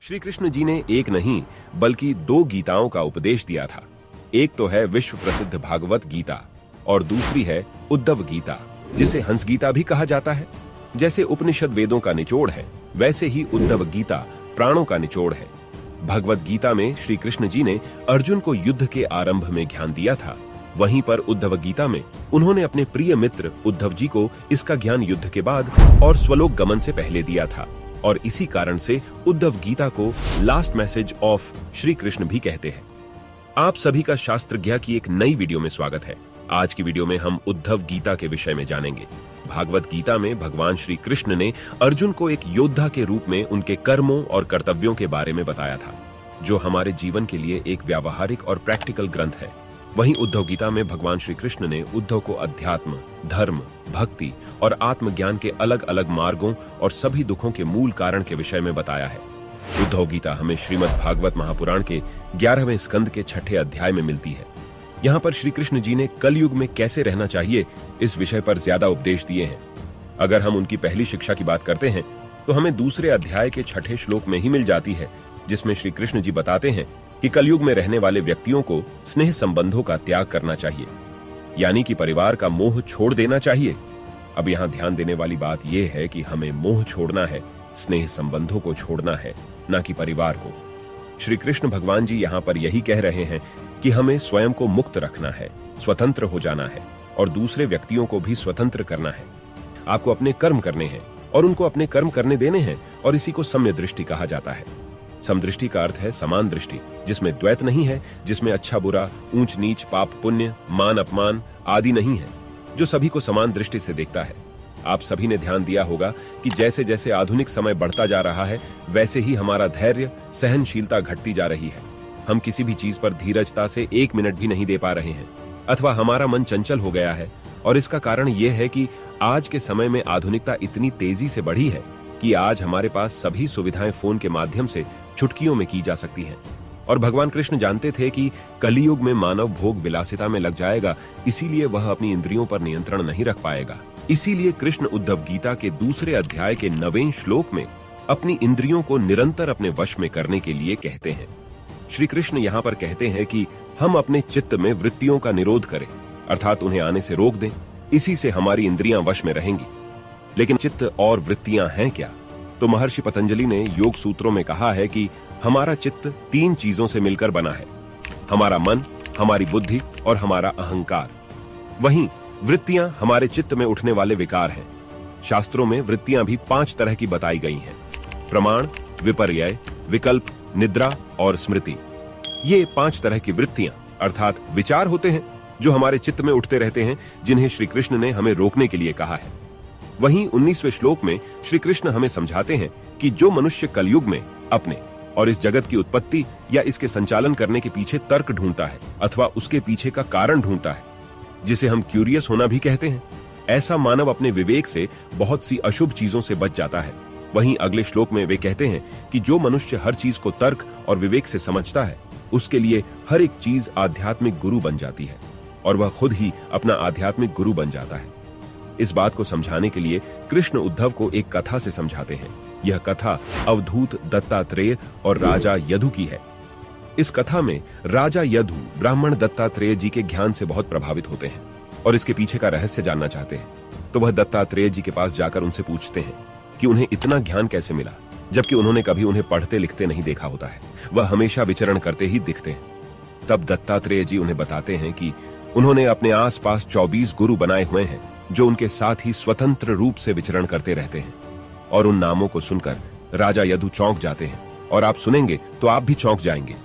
श्री कृष्ण जी ने एक नहीं बल्कि 2 गीताओं का उपदेश दिया था। एक तो है विश्व प्रसिद्ध भागवत गीता और दूसरी है उद्धव गीता, जिसे हंस गीता भी कहा जाता है। जैसे उपनिषद वेदों का निचोड़ है, वैसे ही उद्धव गीता प्राणों का निचोड़ है। भगवत गीता में श्री कृष्ण जी ने अर्जुन को युद्ध के आरंभ में ज्ञान दिया था, वहीं पर उद्धव गीता में उन्होंने अपने प्रिय मित्र उद्धव जी को इसका ज्ञान युद्ध के बाद और स्वलोक गमन से पहले दिया था। और इसी कारण से उद्धव गीता को last message of Shri Krishna भी कहते हैं। आप सभी का शास्त्र ज्ञा की एक नई वीडियो में स्वागत है। आज की वीडियो में हम उद्धव गीता के विषय में जानेंगे। भागवत गीता में भगवान श्री कृष्ण ने अर्जुन को एक योद्धा के रूप में उनके कर्मों और कर्तव्यों के बारे में बताया था, जो हमारे जीवन के लिए एक व्यावहारिक और प्रैक्टिकल ग्रंथ है। वहीं उद्धव गीता में भगवान श्री कृष्ण ने उद्धव को अध्यात्म, धर्म, भक्ति और आत्मज्ञान के अलग अलग मार्गों और सभी दुखों के मूल कारण के विषय में बताया है। उद्धव गीता हमें श्रीमद् भागवत महापुराण के 11वें स्कंद के 6ठे अध्याय में मिलती है। यहाँ पर श्री कृष्ण जी ने कलयुग में कैसे रहना चाहिए इस विषय पर ज्यादा उपदेश दिए हैं। अगर हम उनकी पहली शिक्षा की बात करते हैं तो हमें दूसरे अध्याय के 6ठे श्लोक में ही मिल जाती है, जिसमें श्री कृष्ण जी बताते हैं कि कलयुग में रहने वाले व्यक्तियों को स्नेह संबंधों का त्याग करना चाहिए, यानी कि परिवार का मोह छोड़ देना चाहिए। अब यहाँ ध्यान देने वाली बात यह है कि हमें मोह छोड़ना है, स्नेह संबंधों को छोड़ना है, न कि परिवार को। श्री कृष्ण भगवान जी यहाँ पर यही कह रहे हैं कि हमें स्वयं को मुक्त रखना है, स्वतंत्र हो जाना है और दूसरे व्यक्तियों को भी स्वतंत्र करना है। आपको अपने कर्म करने हैं और उनको अपने कर्म करने देने हैं, और इसी को सम्य दृष्टि कहा जाता है। समदृष्टि का अर्थ है समान दृष्टि, जिसमें द्वैत नहीं है, जिसमें अच्छा बुरा, ऊंच नीच, पाप पुण्य, मान अपमान आदि नहीं है, जो सभी को समान दृष्टि से देखता है। आप सभी ने ध्यान दिया होगा कि जैसे जैसे आधुनिक समय बढ़ता जा रहा है, वैसे ही हमारा धैर्य, सहनशीलता घटती जा रही है। हम किसी भी चीज पर धीरजता से 1 मिनट भी नहीं दे पा रहे हैं, अथवा हमारा मन चंचल हो गया है। और इसका कारण यह है कि आज के समय में आधुनिकता इतनी तेजी से बढ़ी है कि आज हमारे पास सभी सुविधाएं फोन के माध्यम से चुटकियों में की जा सकती हैं। और भगवान कृष्ण जानते थे कि कलियुग में मानव भोग विलासिता में लग जाएगा, इसीलिए वह अपनी इंद्रियों पर नियंत्रण नहीं रख पाएगा। इसीलिए कृष्ण उद्धव गीता के दूसरे अध्याय के 9वें श्लोक में अपनी इंद्रियों को निरंतर अपने वश में करने के लिए कहते हैं। श्री कृष्ण यहाँ पर कहते हैं कि हम अपने चित्त में वृत्तियों का निरोध करें, अर्थात उन्हें आने से रोक दें। इसी से हमारी इंद्रियां वश में रहेंगी। लेकिन चित्त और वृत्तियां हैं क्या? तो महर्षि पतंजलि ने योग सूत्रों में कहा है कि हमारा चित्त 3 चीजों से मिलकर बना है: हमारा मन, हमारी बुद्धि और हमारा अहंकार। वहीं वृत्तियां हमारे चित्त में उठने वाले विकार हैं। शास्त्रों में वृत्तियां भी 5 तरह की बताई गई हैं: प्रमाण, विपर्यय, विकल्प, निद्रा और स्मृति। ये 5 तरह की वृत्तियां अर्थात विचार होते हैं, जो हमारे चित्त में उठते रहते हैं, जिन्हें श्री कृष्ण ने हमें रोकने के लिए कहा है। वहीं 19वें श्लोक में श्री कृष्ण हमें समझाते हैं कि जो मनुष्य कलयुग में अपने और इस जगत की उत्पत्ति या इसके संचालन करने के पीछे तर्क ढूंढता है, अथवा उसके पीछे का कारण ढूंढता है, जिसे हम क्यूरियस होना भी कहते हैं, ऐसा मानव अपने विवेक से बहुत सी अशुभ चीजों से बच जाता है। वहीं अगले श्लोक में वे कहते हैं कि जो मनुष्य हर चीज को तर्क और विवेक से समझता है, उसके लिए हर एक चीज आध्यात्मिक गुरु बन जाती है और वह खुद ही अपना आध्यात्मिक गुरु बन जाता है। इस बात को समझाने के लिए कृष्ण उद्धव को एक कथा से समझाते हैं। यह कथा अवधूत दत्तात्रेय और राजा यदु की है। इस कथा में राजा यदु ब्राह्मण दत्तात्रेय जी के ज्ञान से बहुत प्रभावित होते हैं और इसके पीछे का रहस्य जानना चाहते हैं। तो वह दत्तात्रेय जी के पास जाकर उनसे पूछते हैं कि उन्हें इतना ज्ञान कैसे मिला, जबकि उन्होंने कभी उन्हें पढ़ते लिखते नहीं देखा होता है। वह हमेशा विचरण करते ही दिखते हैं। तब दत्तात्रेय जी उन्हें बताते हैं कि उन्होंने अपने आसपास 24 गुरु बनाए हुए हैं, जो उनके साथ ही स्वतंत्र रूप से विचरण करते रहते हैं। और उन नामों को सुनकर राजा यदु चौंक जाते हैं, और आप सुनेंगे तो आप भी चौंक जाएंगे।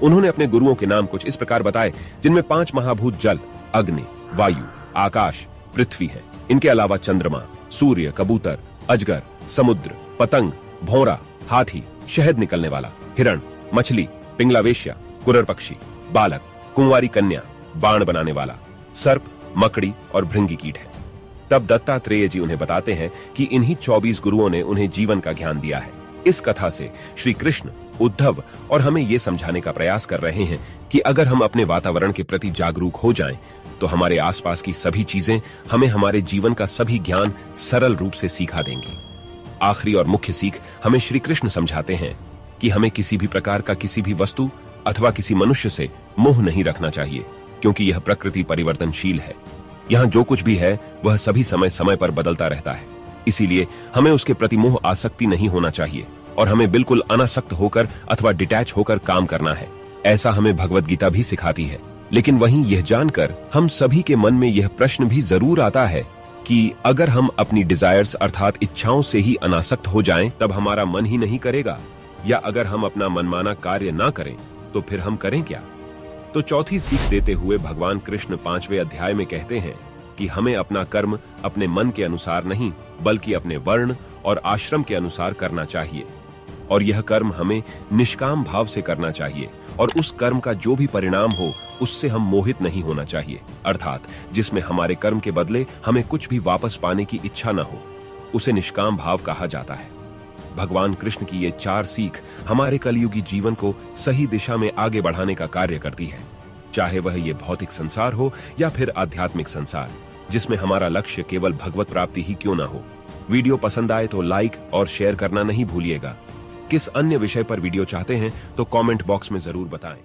उन्होंने अपने गुरुओं के नाम कुछ इस प्रकार बताए, जिनमें 5 महाभूत जल, अग्नि, वायु, आकाश, पृथ्वी है। इनके अलावा चंद्रमा, सूर्य, कबूतर, अजगर, समुद्र, पतंग, भौरा, हाथी, शहद निकलने वाला, हिरण, मछली, पिंगला वेश्या, कुरर पक्षी, बालक, कुंवारी कन्या, बाण बनाने वाला, सर्प, मकड़ी और भृंगी कीट है। तब दत्तात्रेय जी उन्हें बताते हैं कि इन्हीं 24 गुरुओं ने उन्हें जीवन का ज्ञान दिया है। इस कथा से श्री कृष्ण, उद्धव और हमें ये समझाने का प्रयास कर रहे हैं कि अगर हम अपने वातावरण के प्रति जागरूक हो जाएं, तो हमारे आसपास की सभी चीजें हमें हमारे जीवन का सभी ज्ञान सरल रूप से सिखा देंगी। आखिरी और मुख्य सीख हमें श्री कृष्ण समझाते हैं कि हमें किसी भी प्रकार का किसी भी वस्तु अथवा किसी मनुष्य से मोह नहीं रखना चाहिए, क्योंकि यह प्रकृति परिवर्तनशील है। यहाँ जो कुछ भी है वह सभी समय समय पर बदलता रहता है। इसीलिए हमें उसके प्रति मोह आसक्ति नहीं होना चाहिए और हमें बिल्कुल अनासक्त होकर अथवा डिटैच होकर काम करना है। ऐसा हमें भगवत गीता भी सिखाती है। लेकिन वहीं यह जानकर हम सभी के मन में यह प्रश्न भी जरूर आता है कि अगर हम अपनी डिजायर्स अर्थात इच्छाओं से ही अनासक्त हो जाएं, तब हमारा मन ही नहीं करेगा, या अगर हम अपना मनमाना कार्य ना करें तो फिर हम करें क्या? तो चौथी सीख देते हुए भगवान कृष्ण 5वें अध्याय में कहते हैं कि हमें अपना कर्म अपने मन के अनुसार नहीं बल्कि अपने वर्ण और आश्रम के अनुसार करना चाहिए, और यह कर्म हमें निष्काम भाव से करना चाहिए, और उस कर्म का जो भी परिणाम हो उससे हम मोहित नहीं होना चाहिए, अर्थात जिसमें हमारे कर्म के बदले हमें कुछ भी वापस पाने की इच्छा न हो, उसे निष्काम भाव कहा जाता है। भगवान कृष्ण की ये 4 सीख हमारे कलयुगी जीवन को सही दिशा में आगे बढ़ाने का कार्य करती है, चाहे वह ये भौतिक संसार हो या फिर आध्यात्मिक संसार, जिसमें हमारा लक्ष्य केवल भगवत प्राप्ति ही क्यों न हो। वीडियो पसंद आए तो लाइक और शेयर करना नहीं भूलिएगा। किस अन्य विषय पर वीडियो चाहते हैं तो कमेंट बॉक्स में जरूर बताएं।